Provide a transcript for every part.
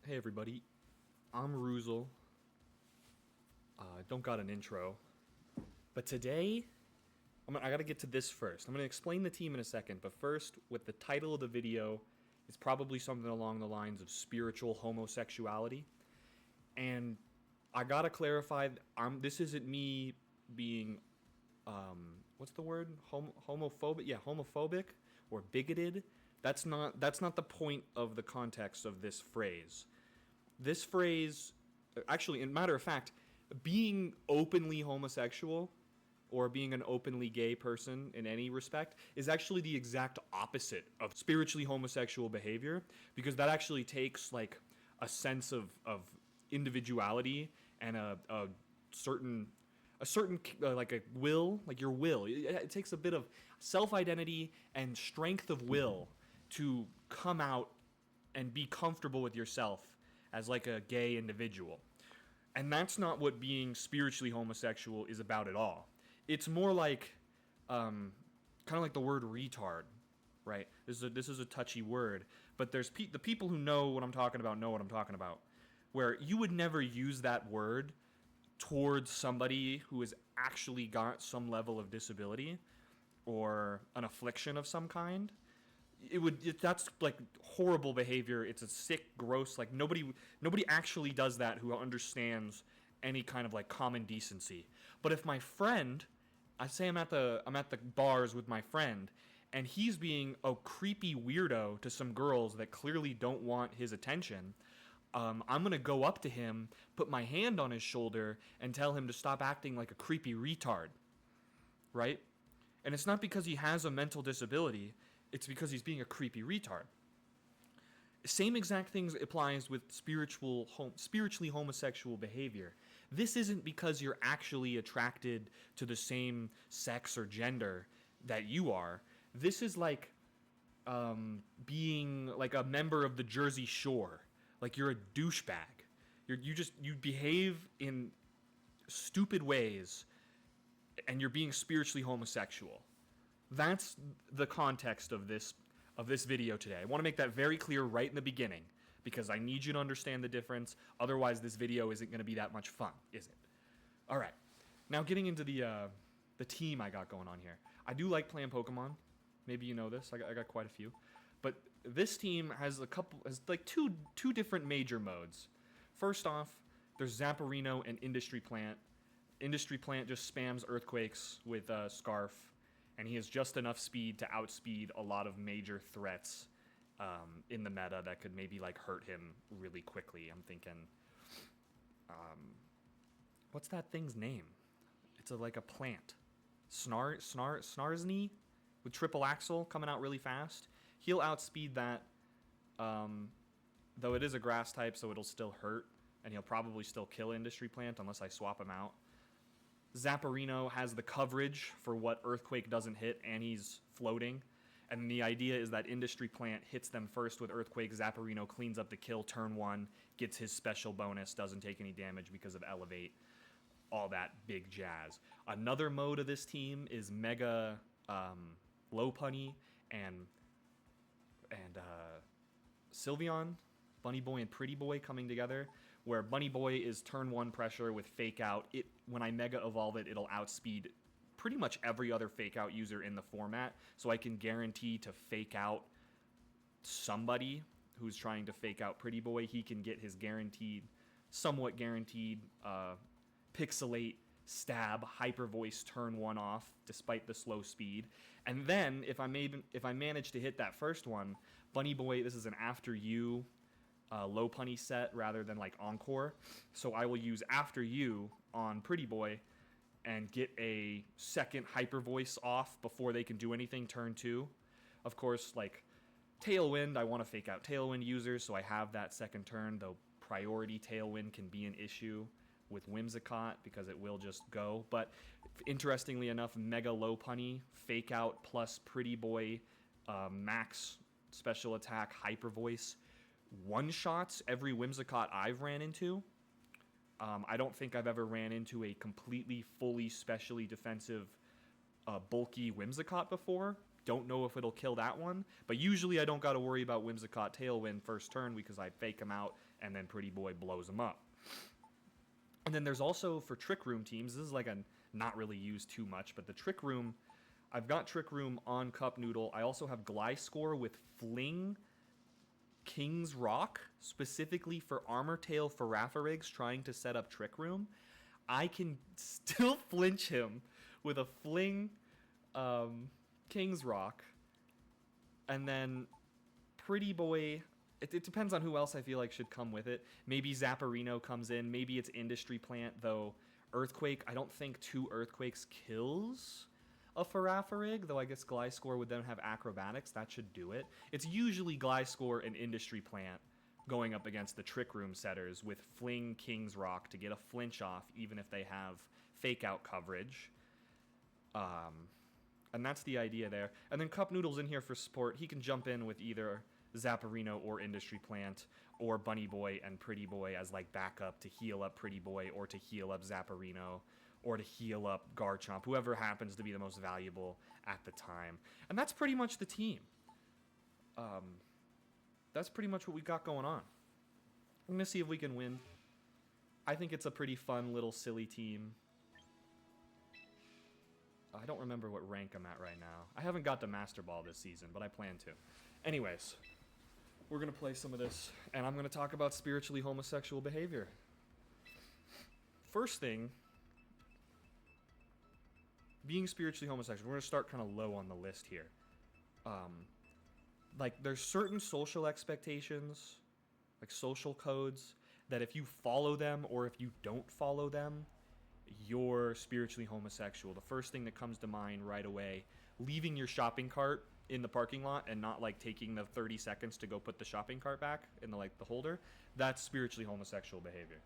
Hey everybody, I'm Ruzel. Don't got an intro, but today I gotta get to this first. I'm gonna explain the team in a second, but first, with the title of the video, it's probably something along the lines of spiritual homosexuality, and I gotta clarify. This isn't me being what's the word? Homophobic? Yeah, homophobic or bigoted. That's not the point of the context of this phrase. This phrase, actually, in matter of fact, being openly homosexual or being an openly gay person in any respect is actually the exact opposite of spiritually homosexual behavior, because that actually takes like a sense of individuality and a certain like a will, like your will. It takes a bit of self-identity and strength of will to come out and be comfortable with yourself as like a gay individual. And that's not what being spiritually homosexual is about at all. It's more like kind of like the word retard, right? This is a touchy word, but there's the people who know what I'm talking about know what I'm talking about. Where you would never use that word towards somebody who has actually got some level of disability or an affliction of some kind. That's like horrible behavior. It's a sick, gross, like nobody actually does that who understands any kind of like common decency. But if my friend, I say I'm at the bars with my friend, and he's being a creepy weirdo to some girls that clearly don't want his attention, I'm gonna go up to him, put my hand on his shoulder, and tell him to stop acting like a creepy retard, right? And it's not because he has a mental disability, it's because he's being a creepy retard. Same exact things applies with spiritually homosexual behavior. This isn't because you're actually attracted to the same sex or gender that you are. This is like being like a member of the Jersey Shore. Like you're a douchebag. You behave in stupid ways, and you're being spiritually homosexual. That's the context of this video today. I want to make that very clear right in the beginning, because I need you to understand the difference. Otherwise, this video isn't going to be that much fun, is it? All right. Now, getting into the team I got going on here. I do like playing Pokemon. Maybe you know this. I got quite a few. But this team has like two different major modes. First off, there's Zapparino and Industry Plant. Industry Plant just spams Earthquakes with Scarf, and he has just enough speed to outspeed a lot of major threats in the meta that could maybe like hurt him really quickly. I'm thinking, what's that thing's name? It's like a plant, Snarsney with triple axle coming out really fast. He'll outspeed that, though it is a grass type, so it'll still hurt, and he'll probably still kill Industry Plant unless I swap him out. Zapparino has the coverage for what Earthquake doesn't hit, and he's floating. And the idea is that Industry Plant hits them first with Earthquake, Zapparino cleans up the kill turn one, gets his special bonus, doesn't take any damage because of Elevate, all that big jazz. Another mode of this team is Mega Low Punny and Sylveon, Bunny Boy and Pretty Boy coming together, where Bunny Boy is turn one pressure with Fake Out. When I Mega Evolve it, it'll outspeed pretty much every other Fake Out user in the format, so I can guarantee to Fake Out somebody who's trying to Fake Out Pretty Boy. He can get his somewhat guaranteed, Pixelate, Stab, Hyper Voice turn one off, despite the slow speed. And then, if I manage to hit that first one, Bunny Boy, this is an After You low punny set rather than like Encore. So I will use After You on Pretty Boy and get a second Hyper Voice off before they can do anything turn two. Of course, like Tailwind, I want to Fake Out Tailwind users, so I have that second turn, though priority Tailwind can be an issue with Whimsicott because it will just go. But interestingly enough, Mega Low Punny, Fake Out plus Pretty Boy, max special attack, Hyper Voice, one-shots every Whimsicott I've ran into. I don't think I've ever ran into a completely, fully, specially defensive, bulky Whimsicott before. don't know if it'll kill that one, but usually I don't got to worry about Whimsicott Tailwind first turn because I fake him out and then Pretty Boy blows him up. And then there's also, for Trick Room teams, this is like a not really used too much, but the Trick Room, I've got Trick Room on Cup Noodle. I also have Gliscor with Fling King's Rock, specifically for Armor Tail Farafarigs trying to set up Trick Room. I can still flinch him with a Fling King's Rock, and then Pretty Boy, it depends on who else I feel like should come with it. Maybe Zapparino comes in, maybe it's Industry Plant, though Earthquake, I don't think 2 Earthquakes kills a Farafarig, though I guess Gliscor would then have Acrobatics, that should do it. It's usually Gliscor and Industry Plant going up against the Trick Room setters with Fling King's Rock to get a flinch off, even if they have fake out coverage. And that's the idea there. And then Cup Noodle's in here for support. He can jump in with either Zapparino or Industry Plant, or Bunny Boy and Pretty Boy as like backup to heal up Pretty Boy, or to heal up Zapparino, or to heal up Garchomp, whoever happens to be the most valuable at the time. And that's pretty much the team. That's pretty much what we got going on. I'm going to see if we can win. I think it's a pretty fun little silly team. I don't remember what rank I'm at right now. I haven't got to Master Ball this season, but I plan to. Anyways, we're going to play some of this, and I'm going to talk about spiritually homosexual behavior. First thing, being spiritually homosexual, we're going to start kind of low on the list here. Like, there's certain social expectations, like social codes, that if you follow them or if you don't follow them, you're spiritually homosexual. The first thing that comes to mind right away, leaving your shopping cart in the parking lot and not like taking the 30 seconds to go put the shopping cart back in the like the holder, that's spiritually homosexual behavior.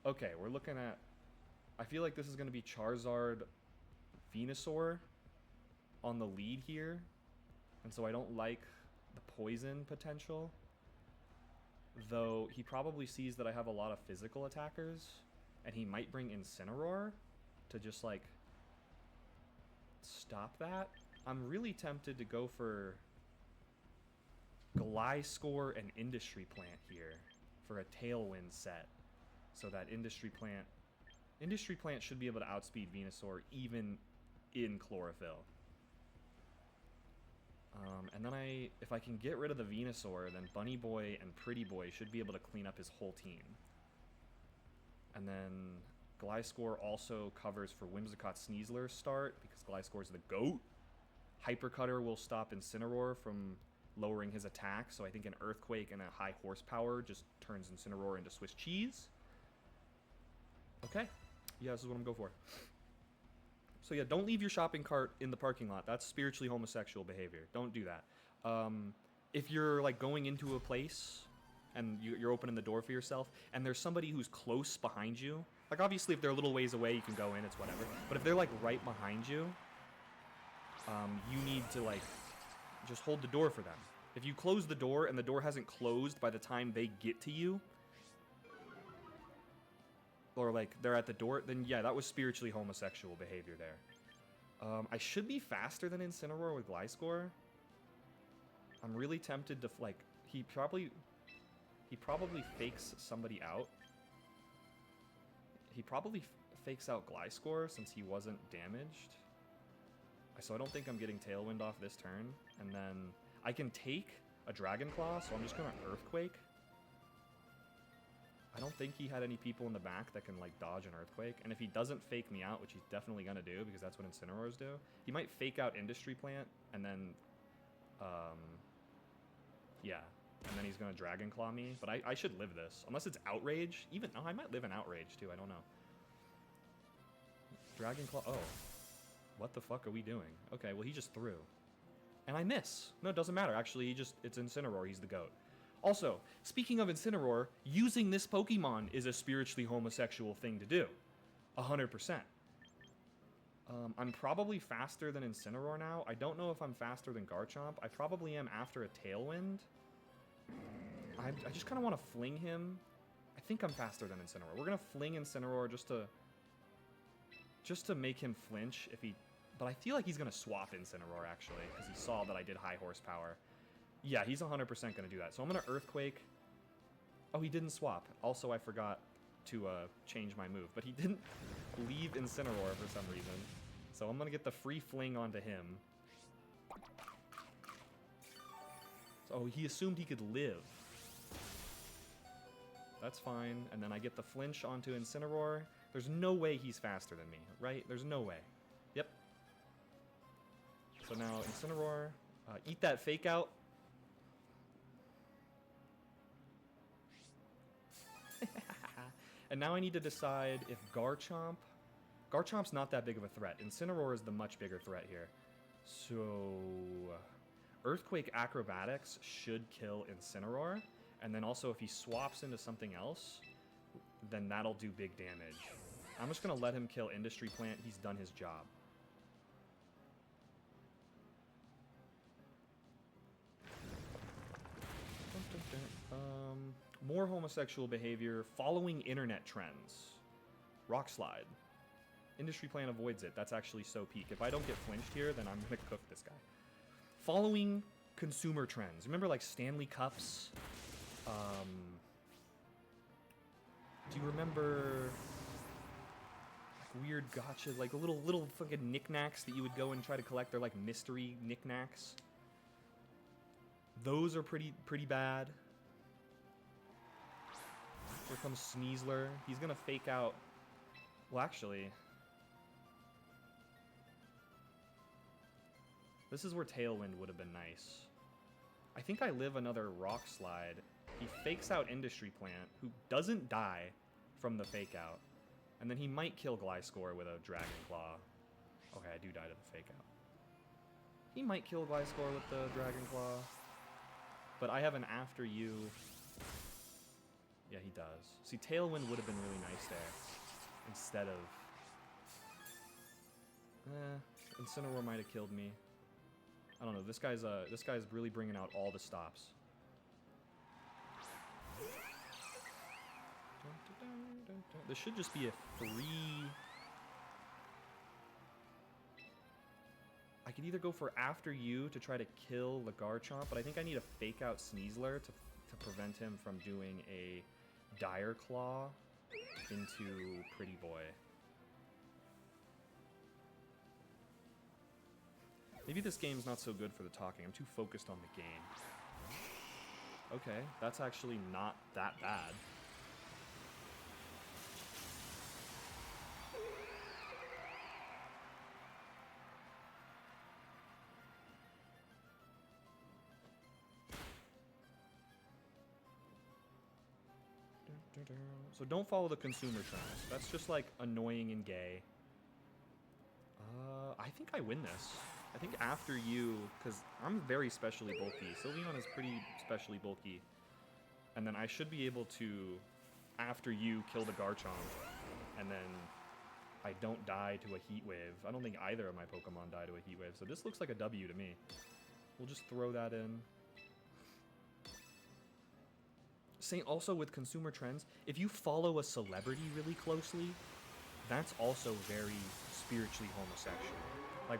Okay, we're looking at, I feel like this is going to be Charizard Venusaur on the lead here, and so I don't like the poison potential, though he probably sees that I have a lot of physical attackers, and he might bring Incineroar to just like stop that. I'm really tempted to go for Gliscor and Industry Plant here for a Tailwind set, so that Industry Plant should be able to outspeed Venusaur even in Chlorophyll. And then if I can get rid of the Venusaur, then Bunny Boy and Pretty Boy should be able to clean up his whole team. And then Gliscor also covers for Whimsicott Sneasler's start, because Gliscor's the GOAT. Hyper Cutter will stop Incineroar from lowering his attack, so I think an Earthquake and a high horsepower just turns Incineroar into Swiss cheese. Okay. Yeah, this is what I'm going for. So yeah, don't leave your shopping cart in the parking lot. That's spiritually homosexual behavior. Don't do that. If you're like going into a place and you're opening the door for yourself, and there's somebody who's close behind you, like obviously if they're a little ways away, you can go in, it's whatever. But if they're like right behind you, you need to like just hold the door for them. If you close the door and the door hasn't closed by the time they get to you, or like they're at the door, then yeah, that was spiritually homosexual behavior there. I should be faster than Incineroar with Gliscor. I'm really tempted to like, he probably fakes somebody out. He probably fakes out Gliscor since he wasn't damaged. So I don't think I'm getting Tailwind off this turn. And then I can take a Dragon Claw, so I'm just going to Earthquake. I don't think he had any people in the back that can like dodge an Earthquake. And if he doesn't fake me out, which he's definitely going to do because that's what Incineroars do, he might fake out Industry Plant and then, yeah. And then he's going to Dragon Claw me. But I should live this. Unless it's Outrage. Even, no, I might live in Outrage too. I don't know. Dragon Claw. Oh. What the fuck are we doing? Okay, well, he just threw. And I miss. No, it doesn't matter. Actually, it's Incineroar. He's the GOAT. Also, speaking of Incineroar, using this Pokemon is a spiritually homosexual thing to do. 100%. I'm probably faster than Incineroar now. I don't know if I'm faster than Garchomp. I probably am after a Tailwind. I just kind of want to fling him. I think I'm faster than Incineroar. We're going to fling Incineroar just to make him flinch if he... But I feel like he's going to swap Incineroar, actually, because he saw that I did high horsepower. Yeah, he's 100% going to do that. So I'm going to Earthquake. Oh, he didn't swap. Also, I forgot to change my move. But he didn't leave Incineroar for some reason. So I'm going to get the free fling onto him. Oh, he assumed he could live. That's fine. And then I get the flinch onto Incineroar. There's no way he's faster than me, right? There's no way. Yep. So now Incineroar, eat that fake out. And now I need to decide if Garchomp... Garchomp's not that big of a threat. Incineroar is the much bigger threat here. So... Earthquake Acrobatics should kill Incineroar. And then also if he swaps into something else, then that'll do big damage. I'm just going to let him kill Industry Plant. He's done his job. More homosexual behavior following internet trends. Rock Slide. Industry Plant avoids it. That's actually so peak. If I don't get flinched here, then I'm going to cook this guy. Following consumer trends. Remember like Stanley Cups? Do you remember like weird gotcha, like little fucking knickknacks that you would go and try to collect? They're like mystery knickknacks. Those are pretty bad. Here comes Sneasler. He's gonna fake out. Well, actually, this is where Tailwind would have been nice. I think I live another Rock Slide. He fakes out Industry Plant, who doesn't die from the fake out. And then he might kill Gliscor with a Dragon Claw. Okay, I do die to the fake out. He might kill Gliscor with the Dragon Claw. But I have an after you. Yeah, he does. See, Tailwind would have been really nice there. Instead of... Incineroar might have killed me. I don't know. This guy's really bringing out all the stops. This should just be a free... I could either go for after you to try to kill the Garchomp, but I think I need a fake out Sneasler to prevent him from doing a Dire Claw into Pretty Boy. Maybe this game's not so good for the talking. I'm too focused on the game. Okay, that's actually not that bad. So don't follow the consumer trends. That's just like annoying and gay. I think I win this. I think after you, because I'm very specially bulky. Sylveon is pretty specially bulky. And then I should be able to, after you, kill the Garchomp. And then I don't die to a Heat Wave. I don't think either of my Pokemon die to a Heat Wave. So this looks like a W to me. We'll just throw that in. Also with consumer trends, if you follow a celebrity really closely, that's also very spiritually homosexual. Like,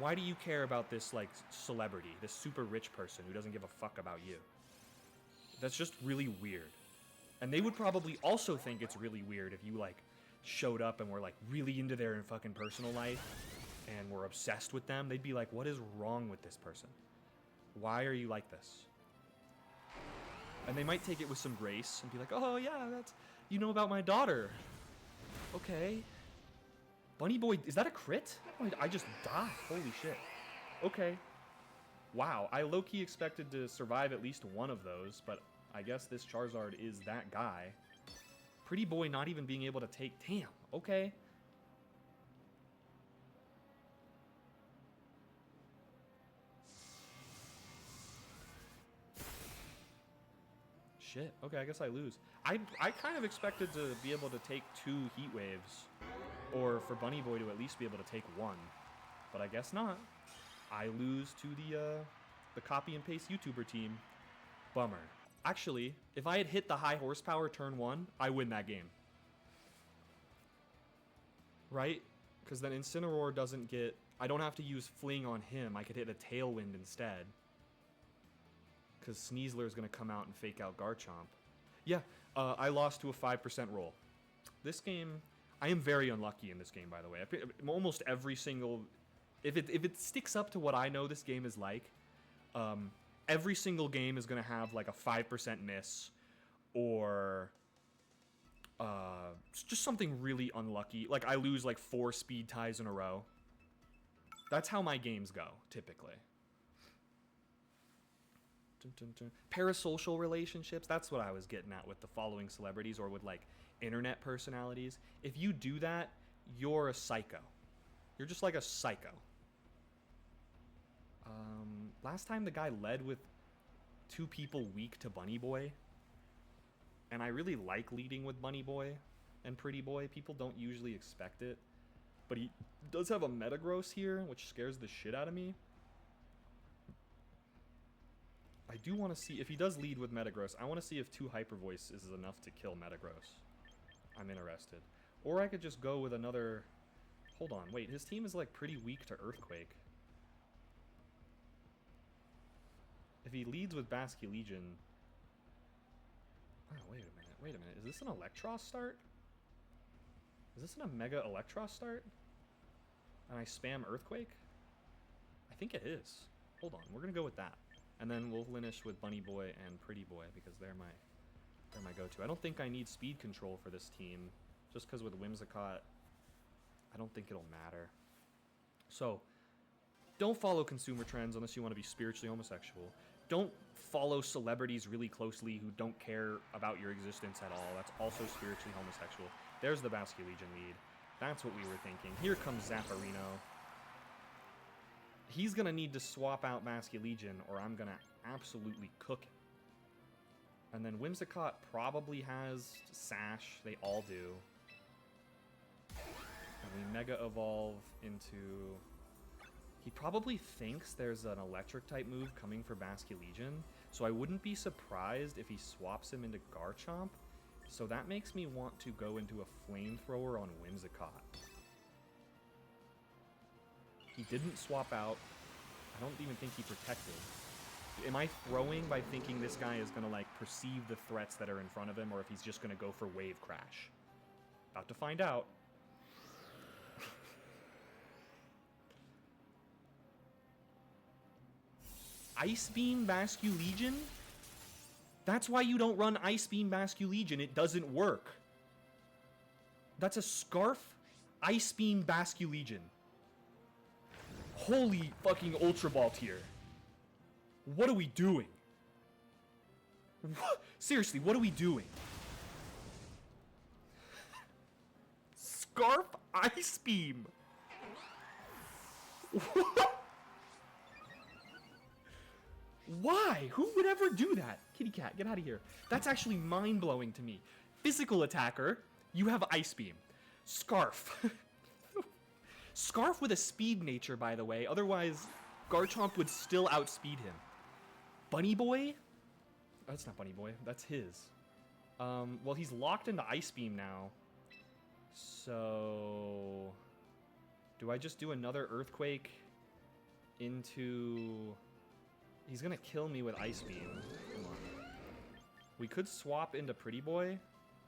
why do you care about this, like, celebrity, this super rich person who doesn't give a fuck about you? That's just really weird. And they would probably also think it's really weird if you, like, showed up and were, like, really into their fucking personal life and were obsessed with them. They'd be like, what is wrong with this person? Why are you like this? And they might take it with some grace and be like, oh, yeah, that's... You know about my daughter. Okay. Bunny Boy, is that a crit? I just died. Holy shit. Okay. Wow, I low-key expected to survive at least one of those, but I guess this Charizard is that guy. Pretty Boy not even being able to take... Damn, okay. Shit, okay, I guess I lose. I kind of expected to be able to take 2 Heat Waves, or for Bunny Boy to at least be able to take 1, but I guess not. I lose to the copy and paste YouTuber team. Bummer. Actually, if I had hit the high horsepower turn 1, I win that game. Right? Because then Incineroar doesn't get I don't have to use Fling on him. I could hit a Tailwind instead. Because Sneasler is going to come out and fake out Garchomp. Yeah, I lost to a 5% roll. This game, I am very unlucky in this game, by the way. Almost every single... If it sticks up to what I know this game is like, every single game is going to have like a 5% miss or just something really unlucky. Like I lose like 4 speed ties in a row. That's how my games go, typically. Dun, dun, dun. Parasocial relationships, that's what I was getting at with the following celebrities or with like internet personalities. If you do that, you're a psycho. You're just like a psycho. Last time the guy led with 2 people weak to Bunny Boy. And I really like leading with Bunny Boy and Pretty Boy. People don't usually expect it. But he does have a Metagross here, which scares the shit out of me. I do want to see, if he does lead with Metagross, I want to see if 2 Hyper Voice is enough to kill Metagross. I'm interested. Or I could just go with another... Hold on, wait, his team is like pretty weak to Earthquake. If he leads with Basculegion... Oh, wait a minute. Is this an Electros start? Is this an Omega Electros start? And I spam Earthquake? I think it is. Hold on, we're gonna go with that. And then we'll finish with Bunny Boy and Pretty Boy because they're my go-to. I don't think I need speed control for this team, just because with Whimsicott, I don't think it'll matter. So, don't follow consumer trends unless you want to be spiritually homosexual. Don't follow celebrities really closely who don't care about your existence at all. That's also spiritually homosexual. There's the Basculegion lead. That's what we were thinking. Here comes Zapparino. He's going to need to swap out Basculegion or I'm going to absolutely cook it. And then Whimsicott probably has Sash. They all do. And we Mega Evolve into... He probably thinks there's an Electric-type move coming for Basculegion, so I wouldn't be surprised if he swaps him into Garchomp. So that makes me want to go into a Flamethrower on Whimsicott. He didn't swap out. I don't even think he protected. Am I throwing by thinking this guy is going to, like, perceive the threats that are in front of him, or if he's just going to go for Wave Crash? About to find out. Ice Beam Basculegion? That's why you don't run Ice Beam Basculegion. It doesn't work. That's a Scarf Ice Beam Basculegion. Holy fucking Ultra Ball tier. What are we doing? What? Seriously, what are we doing? Scarf Ice Beam. What? Why? Who would ever do that? Kitty cat, get out of here. That's actually mind-blowing to me. Physical attacker, you have Ice Beam. Scarf. Scarf with a speed nature, by the way. Otherwise, Garchomp would still outspeed him. Bunny Boy? Oh, that's not Bunny Boy. That's his. Well, he's locked into Ice Beam now. So... do I just do another Earthquake into... He's gonna kill me with Ice Beam. Come on. We could swap into Pretty Boy,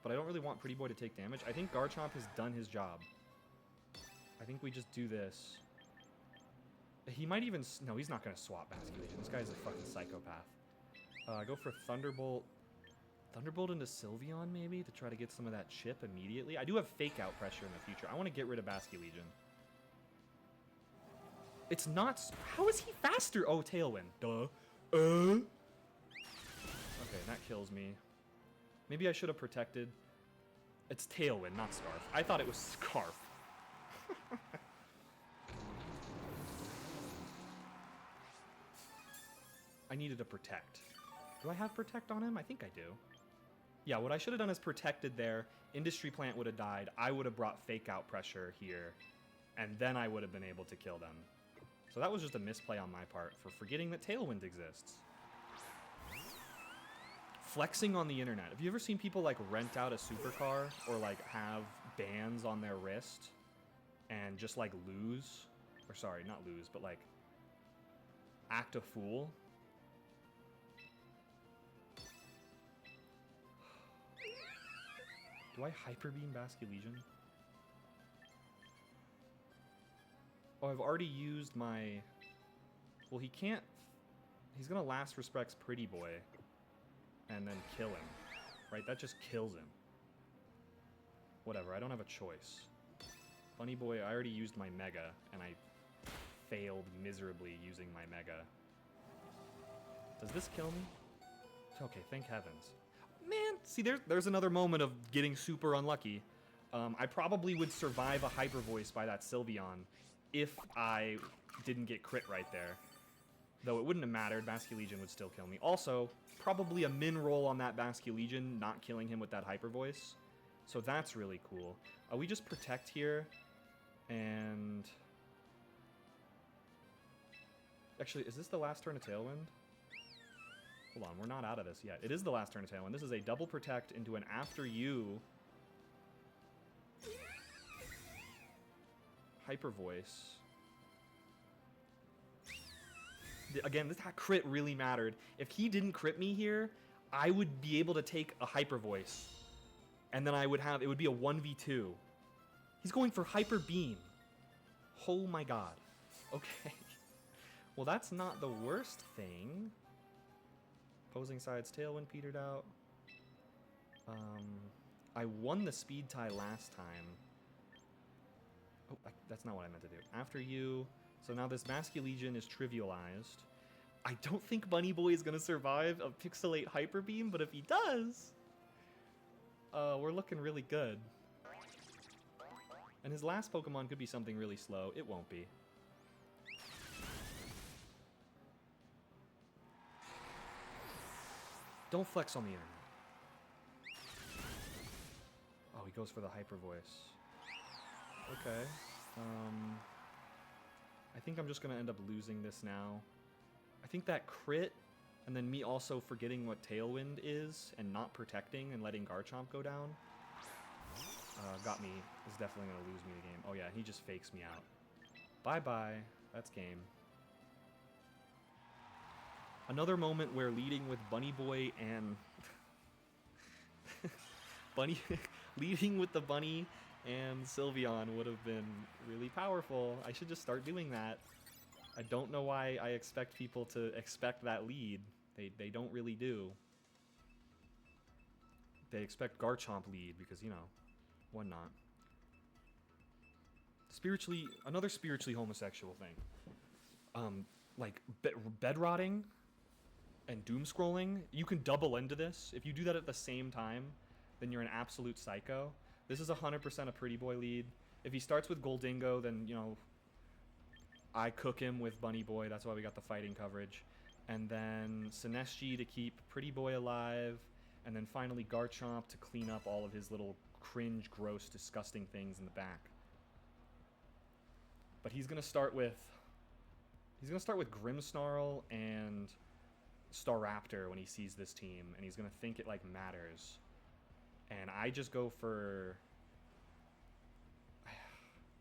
but I don't really want Pretty Boy to take damage. I think Garchomp has done his job. I think we just do this. He might even... No, he's not gonna swap Basculegion. This guy's a fucking psychopath. Go for Thunderbolt. Thunderbolt into Sylveon, maybe, to try to get some of that chip immediately. I do have Fake Out pressure in the future. I want to get rid of Basculegion. It's not... How is he faster? Oh, Tailwind. Duh. Okay, that kills me. Maybe I should have protected. It's Tailwind, not Scarf. I thought it was Scarf. I needed to protect. Do I have Protect on him? I think I do. Yeah, what I should have done is protected there. Industry Plant would have died. I would have brought Fake Out pressure here. And then I would have been able to kill them. So that was just a misplay on my part for forgetting that Tailwind exists. Flexing on the internet. Have you ever seen people like rent out a supercar or like have bands on their wrist and just like lose Or sorry, not lose, but like act a fool. Do I Hyper Beam Basculegion? Oh, I've already used my... Well, he can't... He's gonna Last Respects Pretty Boy and then kill him. Right? That just kills him. Whatever, I don't have a choice. Bunny Boy, I already used my Mega, and I failed miserably using my Mega. Does this kill me? Okay, thank heavens. Man, see, there's another moment of getting super unlucky. I probably would survive a Hyper Voice by that Sylveon if I didn't get crit right there. Though it wouldn't have mattered, Basculegion would still kill me. Also, probably a min roll on that Basculegion, not killing him with that Hyper Voice. So that's really cool. We just protect here, and... Actually, is this the last turn of Tailwind? Hold on, we're not out of this yet. It is the last turn of Tailwind. This is a double protect into an after you Hyper Voice. Again, this crit really mattered. If he didn't crit me here, I would be able to take a Hyper Voice. And then I would have, it would be a 1v2. He's going for Hyper Beam. Oh my god. Okay. Well, that's not the worst thing. Opposing side's Tailwind petered out. I won the speed tie last time. Oh, that's not what I meant to do. After you, so now this Basculegion is trivialized. I don't think Bunny Boy is going to survive a Pixelate Hyper Beam, but if he does, we're looking really good. And his last Pokemon could be something really slow. It won't be. Don't flex on the internet. Oh, he goes for the Hyper Voice. Okay. I think I'm just going to end up losing this now. I think that crit, and then me also forgetting what Tailwind is, and not protecting and letting Garchomp go down, got me, is definitely going to lose me the game. Oh yeah, he just fakes me out. Bye-bye. That's game. Another moment where leading with Bunny Boy and... leading with the Bunny and Sylveon would have been really powerful. I should just start doing that. I don't know why I expect people to expect that lead. They don't really do. They expect Garchomp lead because, you know, why not? Spiritually, another spiritually homosexual thing. Like bed rotting and doom scrolling, you can double into this. If you do that at the same time, then you're an absolute psycho. This is 100% a Pretty Boy lead. If he starts with Goldingo, then, you know, I cook him with Bunny Boy. That's why we got the fighting coverage. And then Sinestro to keep Pretty Boy alive. And then finally Garchomp to clean up all of his little cringe, gross, disgusting things in the back. But he's going to start with... He's going to start with Grimmsnarl and Staraptor when he sees this team. And he's going to think it, like, matters. And I just go for...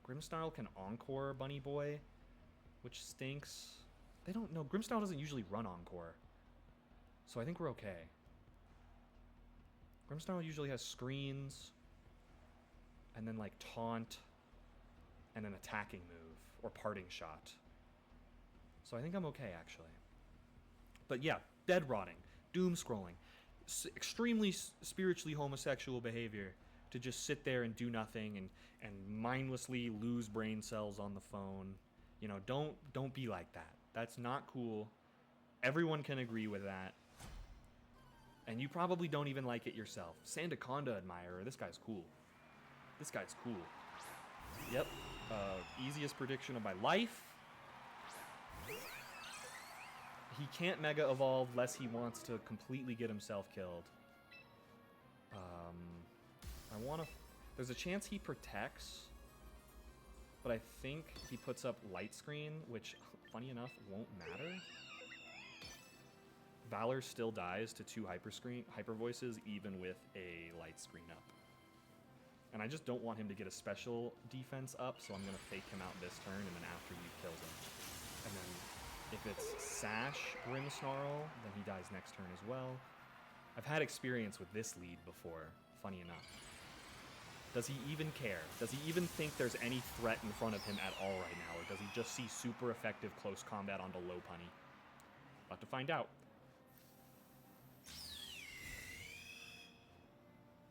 Grimmsnarl can Encore Bunny Boy, which stinks. They don't know. Grimmsnarl doesn't usually run Encore. So I think we're okay. Grimmsnarl usually has screens, and then like Taunt, and an attacking move, or Parting Shot. So I think I'm okay, actually. But yeah, bed rotting, doom scrolling. Extremely spiritually homosexual behavior to just sit there and do nothing and mindlessly lose brain cells on the phone. You know, don't be like that. That's not cool. Everyone can agree with that. And you probably don't even like it yourself. Sandaconda admirer, this guy's cool. This guy's cool. Yep. Easiest prediction of my life. He can't Mega Evolve unless he wants to completely get himself killed. I want to... There's a chance he protects, but I think he puts up Light Screen, which, funny enough, won't matter. Valor still dies to 2 Hyper Voices, even with a Light Screen up. And I just don't want him to get a special defense up, so I'm going to fake him out this turn, and then after you kills him. And then if it's Sash Grimmsnarl, then he dies next turn as well. I've had experience with this lead before, funny enough. Does he even care? Does he even think there's any threat in front of him at all right now, or does he just see super effective close combat onto low punny? About to find out.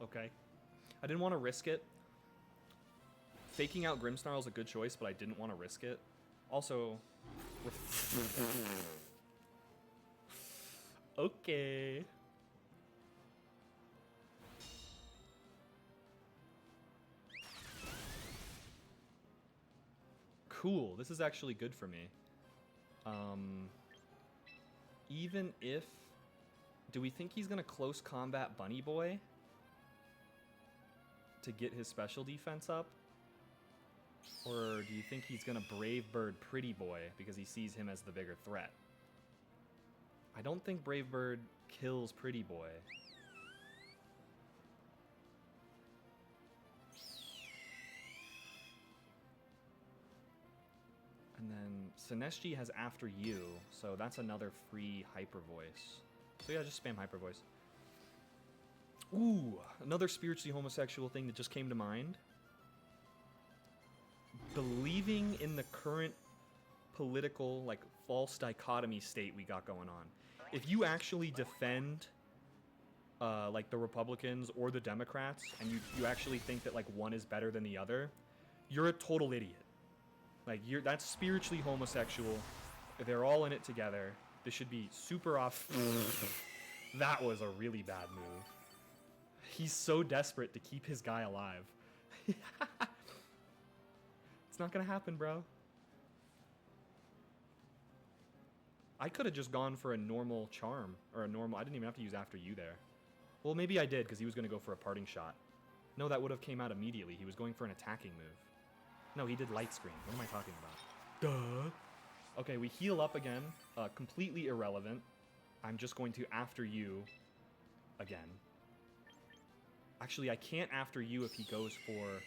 Okay. I didn't want to risk it. Faking out Grimmsnarl is a good choice, but I didn't want to risk it. Also... okay. Cool. This is actually good for me. Even if... Do we think he's going to close combat Bunny Boy to get his special defense up? Or do you think he's going to Brave Bird Pretty Boy because he sees him as the bigger threat? I don't think Brave Bird kills Pretty Boy. And then Sinestri has After You, so that's another free Hyper Voice. So yeah, just spam Hyper Voice. Ooh, another spiritually homosexual thing that just came to mind. Believing in the current political, like, false dichotomy state we got going on. If you actually defend, like, the Republicans or the Democrats, and you actually think that, like, one is better than the other, you're a total idiot. Like, that's spiritually homosexual. They're all in it together. This should be super off. That was a really bad move. He's so desperate to keep his guy alive. It's not gonna happen, bro. I could have just gone for a normal charm. Or a normal... I didn't even have to use After You there. Well, maybe I did, because he was gonna go for a parting shot. No, that would have came out immediately. He was going for an attacking move. No, he did Light Screen. What am I talking about? Duh. Okay, we heal up again. Completely irrelevant. I'm just going to After You again. Actually, I can't After You if he goes for...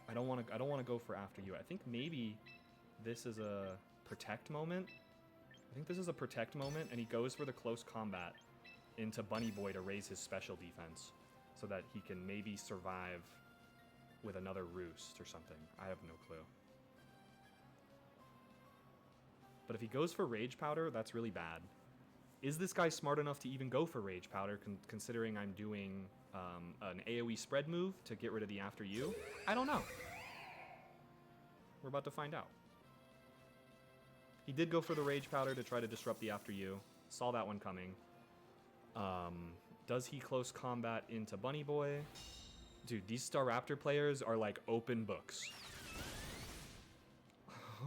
I don't want to go for After You. I think maybe this is a protect moment. I think this is a protect moment, and he goes for the close combat into Bunny Boy to raise his special defense, so that he can maybe survive with another roost or something. I have no clue. But if he goes for Rage Powder, that's really bad. Is this guy smart enough to even go for Rage Powder, considering I'm doing an AoE spread move to get rid of the After You? I don't know. We're about to find out. He did go for the Rage Powder to try to disrupt the After You. Saw that one coming. Does he close combat into Bunny Boy? Dude, these Staraptor players are like open books.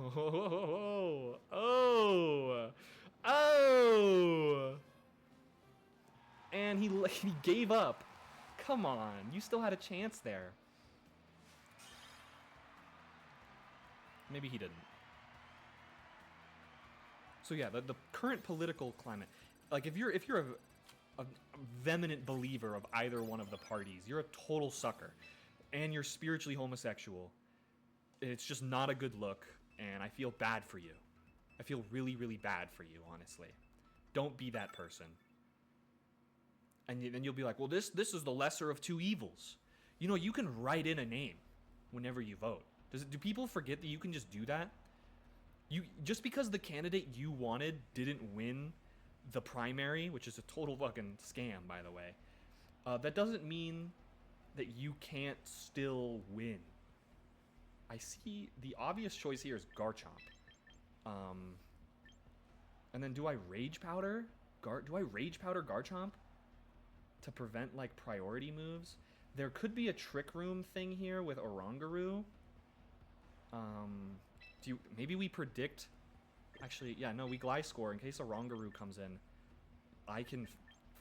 Oh! Oh! Oh! And he gave up. Come on, you still had a chance there. Maybe he didn't. So yeah, the current political climate, like if you're a vehement believer of either one of the parties, you're a total sucker, and you're spiritually homosexual. It's just not a good look, and I feel bad for you. I feel really, really bad for you, honestly. Don't be that person. And then you'll be like, well, this is the lesser of two evils. You know, you can write in a name whenever you vote. Do people forget that you can just do that? Just because the candidate you wanted didn't win the primary, which is a total fucking scam, by the way, that doesn't mean that you can't still win. I see the obvious choice here is Garchomp. And then do I Rage Powder? Do I Rage Powder Garchomp to prevent, like, priority moves? There could be a Trick Room thing here with Oranguru. Maybe we predict... Actually, yeah, no, we Gliscor in case Oranguru comes in. I can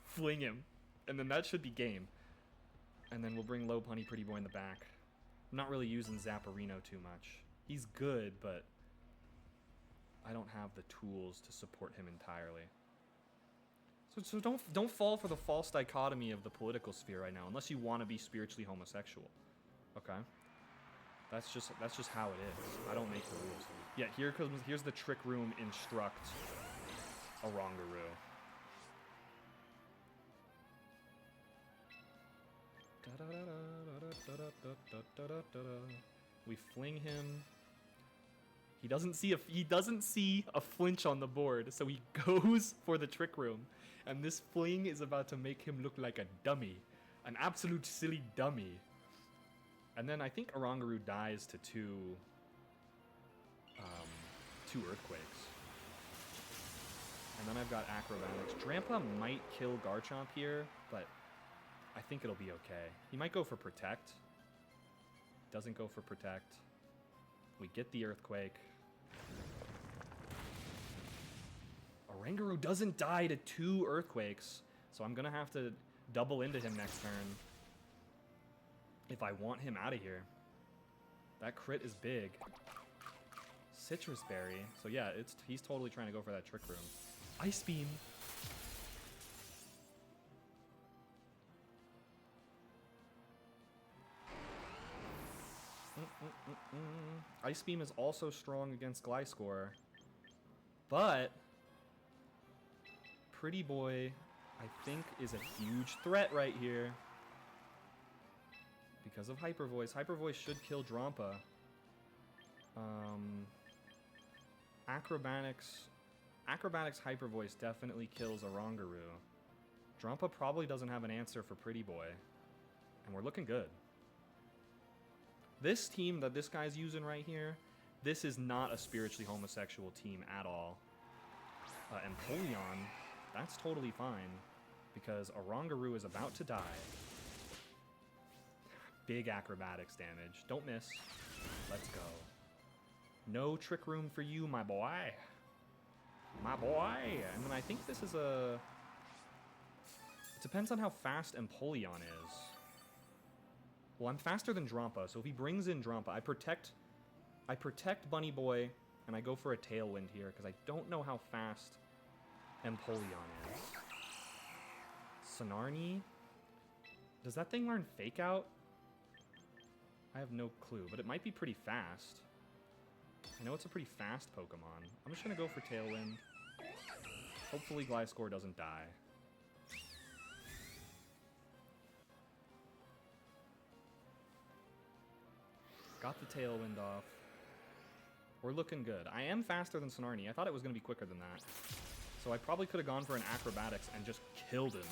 fling him, and then that should be game. And then we'll bring Low Punny Pretty Boy in the back. I'm not really using Zapparino too much. He's good, but I don't have the tools to support him entirely. So So don't fall for the false dichotomy of the political sphere right now, unless you want to be spiritually homosexual. Okay? That's just how it is. I don't make the rules. Yeah, here's the trick room instruct Orangaroo. We fling him. He doesn't see a flinch on the board, so he goes for the trick room. And this fling is about to make him look like a dummy. An absolute silly dummy. And then I think Orangaroo dies to two earthquakes. And then I've got acrobatics. Drampa might kill Garchomp here, but I think it'll be okay. He might go for protect. Doesn't go for protect. We get the earthquake. Orangaroo doesn't die to 2 earthquakes, so I'm gonna have to double into him next turn if I want him out of here. That crit is big. Citrus Berry. So yeah, he's totally trying to go for that trick room. Ice Beam. Ice Beam is also strong against Gliscor, but Pretty Boy, I think, is a huge threat right here because of Hyper Voice. Hyper Voice should kill Drampa. Acrobatics Hyper Voice definitely kills Orangaroo. Drampa probably doesn't have an answer for Pretty Boy, and we're looking good. This team that this guy's using right here, this is not a spiritually homosexual team at all. And Polion, that's totally fine, because Orangaroo is about to die. Big acrobatics damage. Don't miss. Let's go. No trick room for you, my boy. My boy. And then I think this is a... It depends on how fast Empoleon is. Well, I'm faster than Drampa, so if he brings in Drampa, I protect Bunny Boy, and I go for a Tailwind here, because I don't know how fast Empoleon is. Sonarni? Does that thing learn Fake Out? I have no clue, but it might be pretty fast. I know it's a pretty fast Pokemon. I'm just going to go for Tailwind. Hopefully Gliscor doesn't die. Got the Tailwind off. We're looking good. I am faster than Sonarni. I thought it was going to be quicker than that. So I probably could have gone for an Acrobatics and just killed him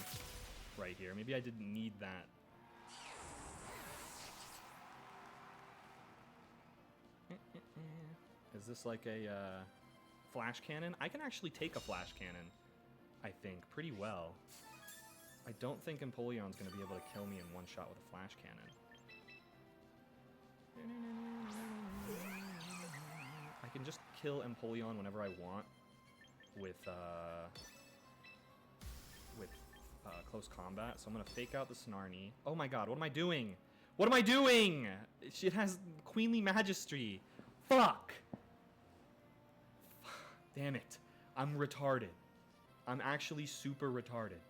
right here. Maybe I didn't need that. Is this like a Flash Cannon? I can actually take a Flash Cannon, I think, pretty well. I don't think Empoleon's going to be able to kill me in one shot with a Flash Cannon. I can just kill Empoleon whenever I want with close combat. So I'm gonna fake out the Snarny. Oh my god, what am I doing? What am I doing? It has Queenly Magistry. Fuck! Damn it. I'm retarded. I'm actually super retarded.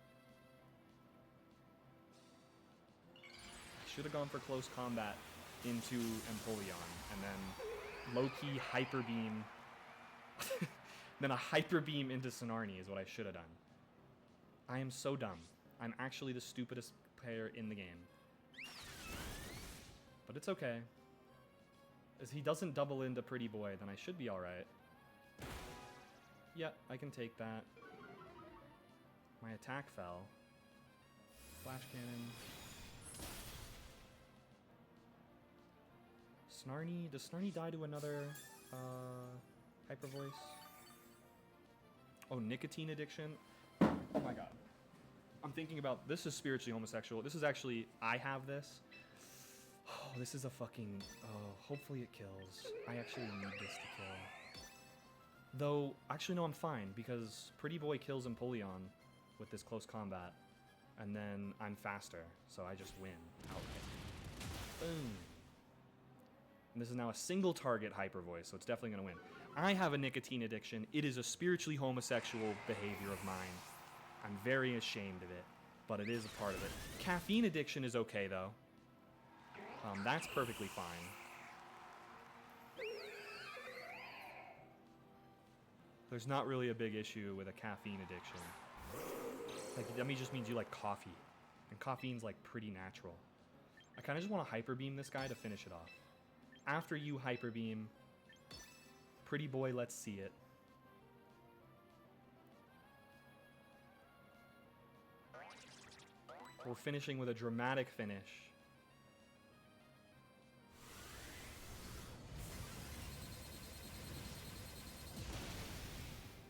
I should have gone for close combat into Empoleon, and then low-key Hyper Beam. Then a Hyper Beam into Sonarni is what I should have done. I am so dumb. I'm actually the stupidest player in the game. But it's okay. If he doesn't double into Pretty Boy, then I should be alright. Yeah, I can take that. My attack fell. Flash Cannon. Snarny, does Snarny die to another Hyper Voice? Oh, Nicotine Addiction. Oh my god. I'm thinking about, this is spiritually homosexual. This is actually, I have this. Oh, this is a fucking, oh, hopefully it kills. I actually need this to kill. Though, actually no, I'm fine, because Pretty Boy kills Empoleon with this close combat. And then I'm faster, so I just win outright. Boom. And this is now a single target Hyper Voice, so it's definitely going to win. I have a nicotine addiction. It is a spiritually homosexual behavior of mine. I'm very ashamed of it, but it is a part of it. Caffeine addiction is okay, though. That's perfectly fine. There's not really a big issue with a caffeine addiction. Like, that just means you like coffee. And caffeine's, like, pretty natural. I kind of just want to Hyper Beam this guy to finish it off. After you Hyper Beam, pretty boy, let's see it. We're finishing with a dramatic finish.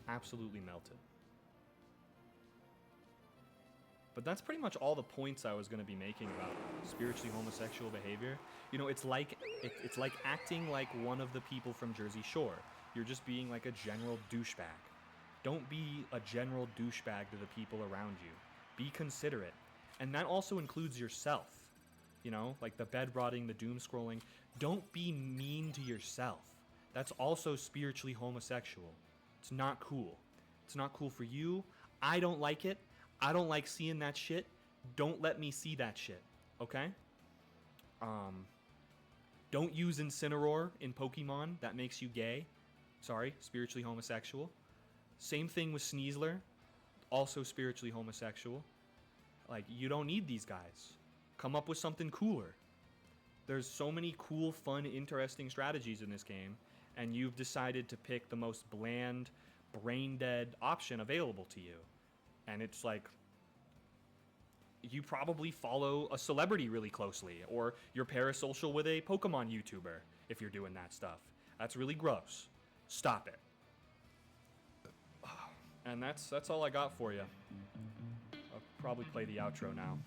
Absolutely melted. But that's pretty much all the points I was going to be making about spiritually homosexual behavior. You know, it's like acting like one of the people from Jersey Shore. You're just being like a general douchebag. Don't be a general douchebag to the people around you. Be considerate. And that also includes yourself. You know, like the bed rotting, the doom scrolling. Don't be mean to yourself. That's also spiritually homosexual. It's not cool. It's not cool for you. I don't like it. I don't like seeing that shit. Don't let me see that shit. Okay? Don't use Incineroar in Pokemon. That makes you gay. Sorry, spiritually homosexual. Same thing with Sneasler. Also spiritually homosexual. Like, you don't need these guys. Come up with something cooler. There's so many cool, fun, interesting strategies in this game, and you've decided to pick the most bland, brain-dead option available to you. And it's like, you probably follow a celebrity really closely, or you're parasocial with a Pokemon YouTuber if you're doing that stuff. That's really gross. Stop it. And that's all I got for you. I'll probably play the outro now.